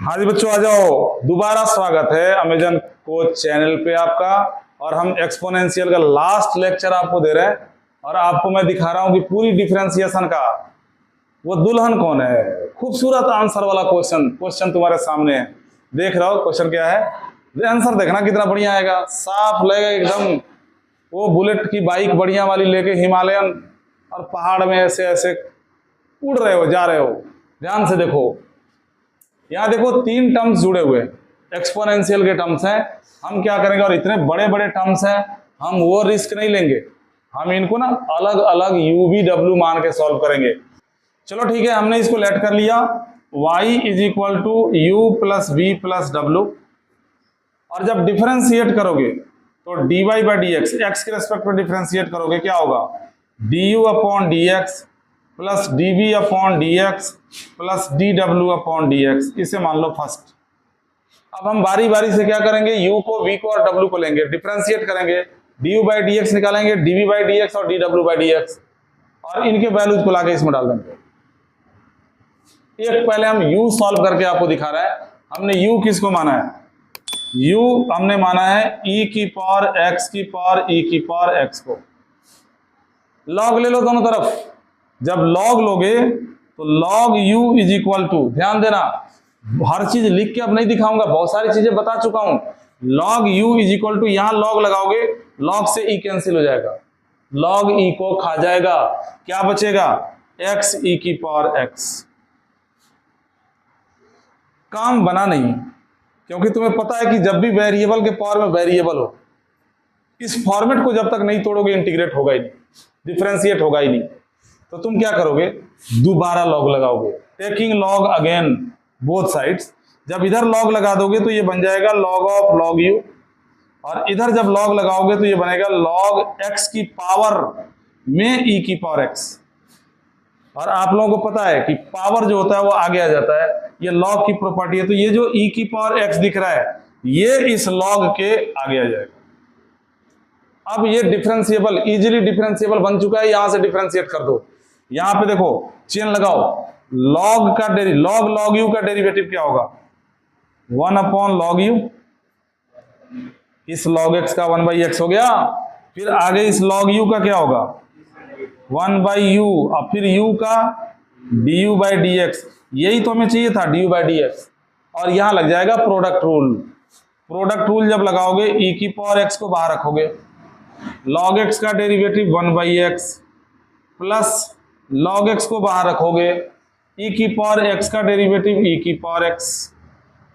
हाँ जी बच्चों, आ जाओ। दोबारा स्वागत है अमेजन कोच चैनल पे आपका। और हम एक्सपोनेंशियल का लास्ट लेक्चर आपको दे रहे हैं और आपको मैं दिखा रहा हूं कि पूरी डिफरेंशिएशन का वो दुल्हन कौन है। खूबसूरत आंसर वाला क्वेश्चन तुम्हारे सामने है। देख रहे हो क्वेश्चन क्या है, आंसर देखना कितना बढ़िया आएगा, साफ लगेगा एकदम। वो बुलेट की बाइक बढ़िया वाली लेके हिमालयन और पहाड़ में ऐसे ऐसे उड़ रहे हो, जा रहे हो। ध्यान से देखो, यहाँ देखो तीन टर्म्स जुड़े हुए एक्सपोनेंशियल के टर्म्स हैं। हम क्या करेंगे, और इतने बड़े बड़े टर्म्स हैं, हम वो रिस्क नहीं लेंगे। हम इनको ना अलग अलग u v w मान के सॉल्व करेंगे। चलो ठीक है, हमने इसको लेट कर लिया y is equal to u plus v plus डब्ल्यू। और जब डिफरेंशिएट करोगे तो dy by d x, x के रेस्पेक्ट में डिफरेंशिएट करोगे क्या होगा, du upon D x plus dv upon D x plus dw upon D x. इसे मान लो फर्स्ट। अब हम बारी बारी से क्या करेंगे, u को v को और w को लेंगे, डिफरेंशिएट करेंगे, du बाई डी एक्स निकालेंगे, dv बाई डी एक्स और dw बाई डी एक्स, और इनके वैल्यूज को लाके इसमें डाल देंगे। एक पहले हम u सॉल्व करके आपको दिखा रहा है। हमने u किसको माना है, u हमने माना है e की पावर x की पावर e की पावर x को। लॉग ले लो दोनों तरफ। जब लॉग लोगे तो log u is equal to, ध्यान देना हर चीज लिख के अब नहीं दिखाऊंगा, बहुत सारी चीजें बता चुका हूं। Log u is equal to, यहां लॉग लगाओगे, लॉग से e कैंसिल हो जाएगा, लॉग e को खा जाएगा, क्या बचेगा x e की पावर x। काम बना नहीं, क्योंकि तुम्हें पता है कि जब भी वेरिएबल के पावर में वेरिएबल हो, इस फॉर्मेट को जब तक नहीं तोड़ोगे इंटीग्रेट होगा ही नहीं, डिफरेंशिएट होगा ही नहीं। तो तुम क्या करोगे, दोबारा लॉग लगाओगे, taking log again both sides. जब इधर लॉग लगा दोगे तो ये बन जाएगा लॉग ऑफ लॉग यू, और इधर जब लॉग लगाओगे तो ये बनेगा लॉग एक्स की पावर में ई की पावर एक्स। और आप लोगों को पता है कि पावर जो होता है वो आगे आ जाता है, ये लॉग की प्रॉपर्टी है। तो ये जो ई की पावर एक्स दिख रहा है ये इस लॉग के आगे आ जाएगा। अब ये डिफरेंशिएबल, इजीली डिफरेंशिएबल बन चुका है, यहां से डिफरेंशिएट कर दो। यहां पे देखो चेन लगाओ, लॉग का लॉग लॉग यू का डेरिवेटिव क्या होगा, 1 अपॉन लॉग यू। इस लॉग एक्स का 1 बाई एक्स हो गया। फिर आगे इस लॉग यू का क्या होगा, 1 बाई यू, और फिर यू का D you by d x. यही तो हमें चाहिए था, D you by d x. और यहां लग जाएगा प्रोडक्ट रूल। प्रोडक्ट रूल जब लगाओगे ई की पावर एक्स को बाहर रखोगे, लॉग एक्स का derivative 1 by X plus log X को बाहर रखोगे, ई की पावर एक्स का डेरिवेटिव ई की पावर एक्स।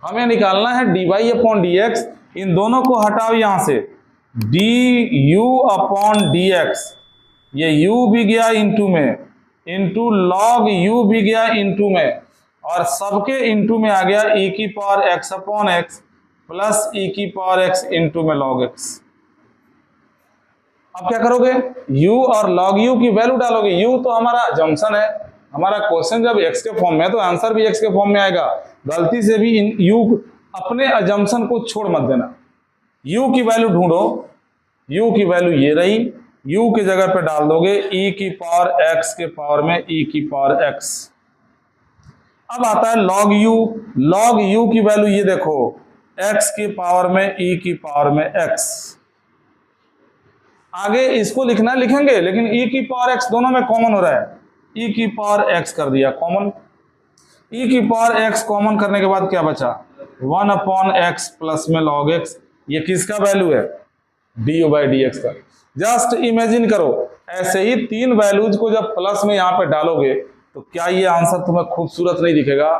हमें निकालना है D Y upon D X. इन दोनों को हटाओ यहां से, D U upon D X, ये u भी गया इंटू में, इंटू लॉग u भी गया इंटू में, और सबके इंटू में आ गया e की power x upon x plus e की पावर x इंटू में log x। अब क्या करोगे, u और log u की वैल्यू डालोगे। u तो हमारा जंक्शन है, हमारा क्वेश्चन जब x के फॉर्म में है तो आंसर भी x के फॉर्म में आएगा। गलती से भी इन u अपने अजम्पशन को छोड़ मत देना। u की वैल्यू ढूंढो, u की वैल्यू ये रही, u की जगह पे डाल दोगे e की पावर x के पावर में e की पावर x। अब आता है log u। log u की वैल्यू ये देखो, x की पावर में e की पावर में x। आगे इसको लिखना लिखेंगे, लेकिन e की पावर x दोनों में कॉमन हो रहा है, e की पावर x कर दिया कॉमन। e की पावर x कॉमन करने के बाद क्या बचा, 1 अपॉन एक्स प्लस में log x। ये किसका वैल्यू है, du बाई डी एक्स का। जस्ट इमेजिन करो, ऐसे ही तीन वैल्यूज को जब प्लस में यहां पे डालोगे तो क्या ये आंसर तुम्हें खूबसूरत नहीं दिखेगा।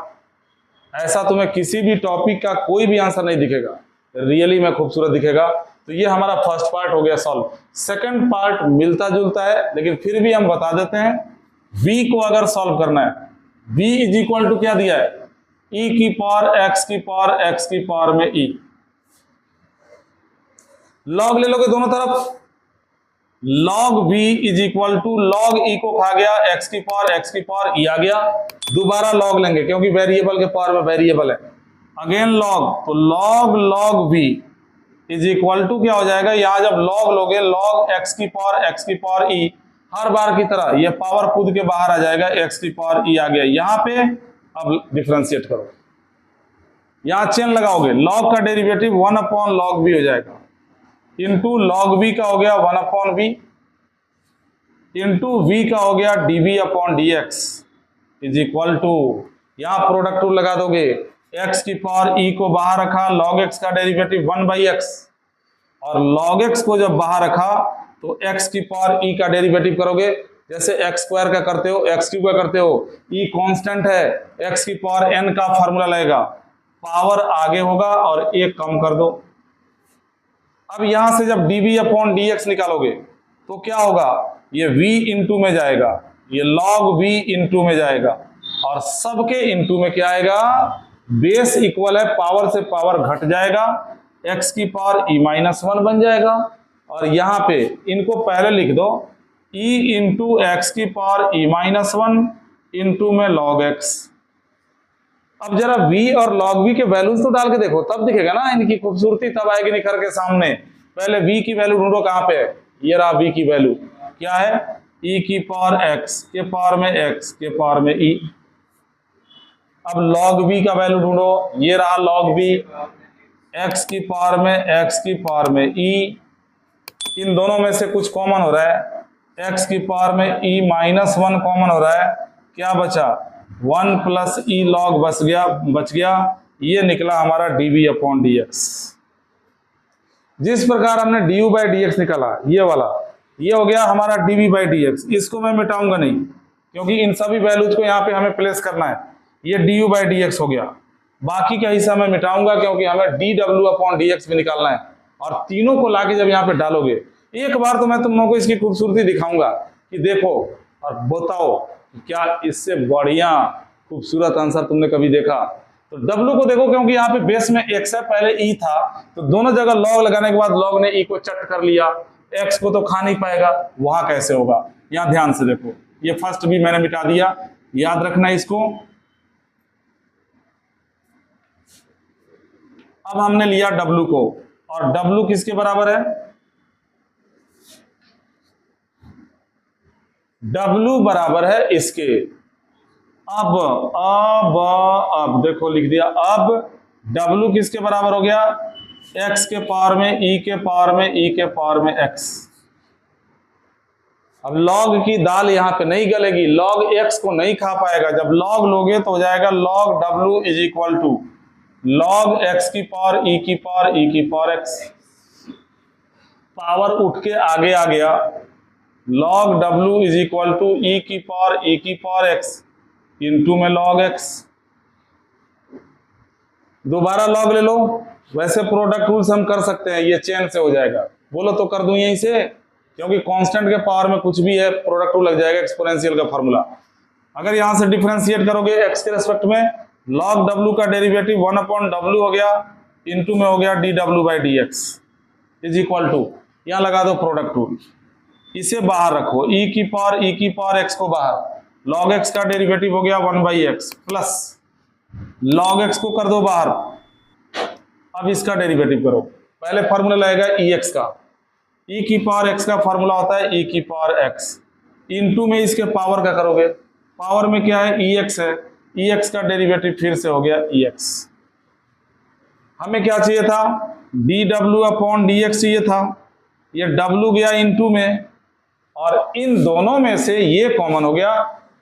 ऐसा तुम्हें किसी भी टॉपिक का कोई भी आंसर नहीं दिखेगा, रियली में खूबसूरत दिखेगा। तो ये हमारा फर्स्ट पार्ट हो गया सॉल्व। सेकंड पार्ट मिलता जुलता है, लेकिन फिर भी हम बता देते हैं। v को अगर सॉल्व करना है, v इज इक्वल टू क्या दिया है, e की पावर x की पावर x की पावर में e। लॉग ले लोगे दोनों तरफ, log v is equal to log e को खा गया, x की पावर e आ गया। दोबारा log लेंगे क्योंकि वेरिएबल के पावर में वेरिएबल है। अगेन log, तो log v is equal to क्या हो जाएगा, यहां जब log लोगे log x की पावर e, हर बार की तरह ये पावर कूद के बाहर आ जाएगा, x की पावर e आ गया। यहां पे अब डिफरेंशिएट करो, यहां चेन लगाओगे, लॉग का डेरिवेटिव 1 अपॉन लॉग बी हो जाएगा, इंटू लॉग बी का हो गया 1 अपॉन बी, इंटू वी का हो गया dv अपॉन dx इज इक्वल टू, यहां प्रोडक्ट रूल लगा दोगे, x की पावर e को बाहर रखा, log x का डेरिवेटिव 1/x, और log x को जब बाहर रखा तो x की पावर e का डेरिवेटिव करोगे, जैसे x स्क्वायर का करते हो, x क्यूब का करते हो, e कांस्टेंट है, x की पावर n का फार्मूला लगेगा, पावर आगे होगा और एक कम कर दो। अब यहां से जब dv अपॉन dx निकालोगे तो क्या होगा, ये v इंटू में जाएगा, ये log v इंटू में जाएगा, और सबके इंटू में क्या आएगा, बेस इक्वल है, पावर से पावर घट जाएगा, x की पावर e-1 बन जाएगा, और यहां पे इनको पहले लिख दो, e इंटू एक्स की पावर e-1 इंटू में log x। अब जरा v और log v के वैल्यूज तो डाल के देखो, तब दिखेगा ना इनकी खूबसूरती, तब आएगी निखर के सामने। पहले v की वैल्यू ढूंढो, कहां पे है, ये रहा v की वैल्यू, क्या है, e की पावर x के पावर में x के पावर में e। अब log v का वैल्यू ढूंढो, ये रहा log v, x की पावर में x की पावर में e, इन दोनों में से कुछ कॉमन हो रहा है, x की पावर में e-1 कॉमन हो रहा है, क्या बचा, 1 प्लस e log बच गया, ये निकला हमारा dv अपॉन dx। जिस प्रकार हमने du बाई dx निकाला, ये वाला, ये हो गया हमारा dv बाई dx, इसको मैं मिटाऊंगा नहीं क्योंकि इन सभी वैल्यूज को यहाँ पे हमें प्लेस करना है, ये du बाई dx हो गया, बाकी का हिस्सा मैं मिटाऊंगा क्योंकि हमें dw अपॉन dx भी निकालना है, और तीनों को लाके जब यहाँ पे डालोगे, एक बार तो मैं तुम लोगों को इसकी खूबसूरती दिखाऊंगा कि देखो और बताओ क्या इससे बढ़िया खूबसूरत आंसर तुमने कभी देखा। तो W को देखो, क्योंकि यहाँ पे बेस में x है, पहले e था, तो दोनों जगह log लगाने के बाद log ने e को चट कर लिया, x को तो खा नहीं पाएगा, वहां कैसे होगा, यहाँ ध्यान से देखो, ये फर्स्ट भी मैंने मिटा दिया, याद रखना इसको। अब हमने लिया W को, और W किसके बराबर है, W बराबर है इसके। अब देखो लिख दिया, अब W किसके बराबर हो गया, x के पावर में e के पावर में e के पावर में x। अब log की दाल यहां पे नहीं गलेगी, log x को नहीं खा पाएगा, जब log लोगे तो हो जाएगा log W is equal to log x की पावर e की पावर e की पावर x, पावर उठ के आगे आ गया, log W is equal to e की पावर x इंटू में log x। दोबारा log ले लो, वैसे प्रोडक्ट रूल्स हम कर सकते हैं, ये चेन से हो जाएगा, बोलो तो कर दूं यहीं से, क्योंकि कांस्टेंट के पावर में कुछ भी है प्रोडक्ट रूल लग जाएगा, एक्सपोनेंशियल का फॉर्मूला। अगर यहां से डिफरेंशिएट करोगे x के रेस्पेक्ट में, log W का डेरिवेटिव 1 अपॉन W हो गया, इंटू में हो गया dw by dx is equal to, यहां लगा दो प्रोडक्ट रूल, इसे बाहर रखो, e की पावर x को बाहर, log x का डेरिवेटिव हो गया 1/x प्लस log x को कर दो बाहर। अब इसका डेरिवेटिव करो, पहले फॉर्मूला लगेगा ex का, e की पावर x का फॉर्मूला होता है e की पावर x, इंटू में इसके पावर का करोगे, पावर में क्या है, ex है, ex का डेरिवेटिव फिर से हो गया ex। हमें क्या चाहिए था, dw अपॉन dx चाहिए था, ये w गया इंटू में, और इन दोनों में से ये कॉमन हो गया,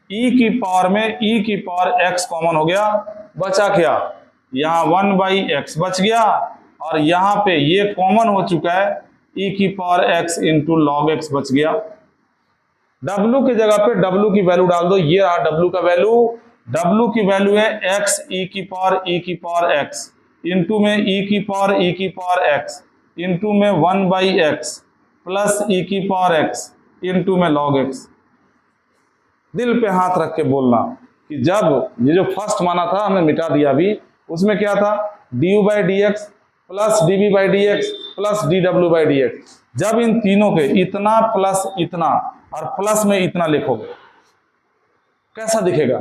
e की पावर में e की पावर x कॉमन हो गया, बचा क्या, यहाँ 1/x बच गया, और यहाँ पे ये कॉमन हो चुका है, e की power x into log x बच गया। w की जगह पे w की वैल्यू डाल दो, ये रहा w का वैल्यू, w की वैल्यू है x e की पावर x इंटू में e की पावर x इंटू में 1/x प्लस e की पावर x इंटू में log x। दिल पे हाथ रख के बोलना कि जब ये जो फर्स्ट माना था हमने मिटा दिया अभी, उसमें क्या था, du by dx plus dv by dx plus dw by dx, जब इन तीनों के इतना प्लस इतना और प्लस में इतना लिखोगे कैसा दिखेगा,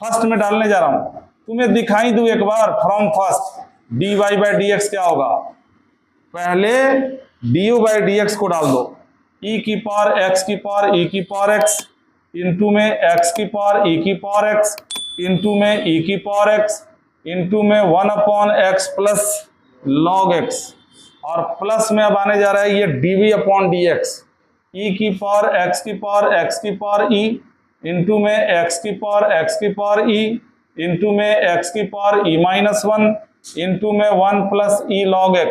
फर्स्ट में डालने जा रहा हूं, तुम्हें दिखाई दूं एक बार, from first dy by dx क्या होगा, पहले du बाई dx को डाल दो, e की पावर x की पावर e की पावर x इंटू में x की पावर e की पावर x इंटू में e की पावर x इंटू में 1/x प्लस log x, और प्लस में अब आने जा रहा है ये dv/dx, e की पावर x की पावर e इंटू में x की पावर e इंटू में x की पावर e-1 इंटू में 1 प्लस e log x,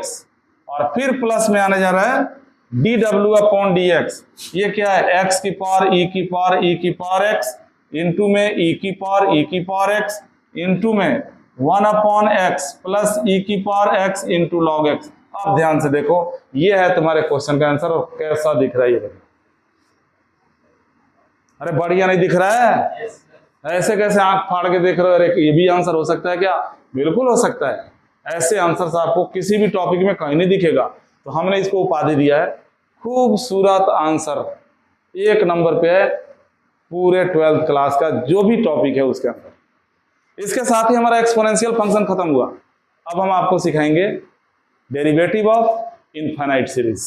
और फिर प्लस में आने जा रहा है dw/dx। ये क्या है, x की पावर e की पावर x इंटू में e की पावर x इंटू में 1/x प्लस e की power x into log x। आप ध्यान से देखो, ये है तुम्हारे क्वेश्चन का आंसर, और कैसा दिख रहा है ये। अरे बढ़िया नहीं दिख रहा है? ऐसे कैसे आंख फाड़ के देख रहे हो? अरे ये भी आंसर हो सकता है क्या? बिल्कुल हो सकता है। ऐसे आंसर आपको किसी भी टॉपिक में कहीं नहीं दिखेगा, तो हमने इसको उपाधि दिया है खूबसूरत आंसर। 1 नंबर पे है पूरे 12th क्लास का जो भी टॉपिक है उसके अंदर। इसके साथ ही हमारा एक्सपोनेंशियल फंक्शन खत्म हुआ। अब हम आपको सिखाएंगे डेरिवेटिव ऑफ इनफाइनाइट सीरीज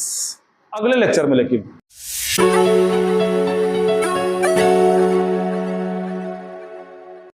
अगले लेक्चर में। लेकिन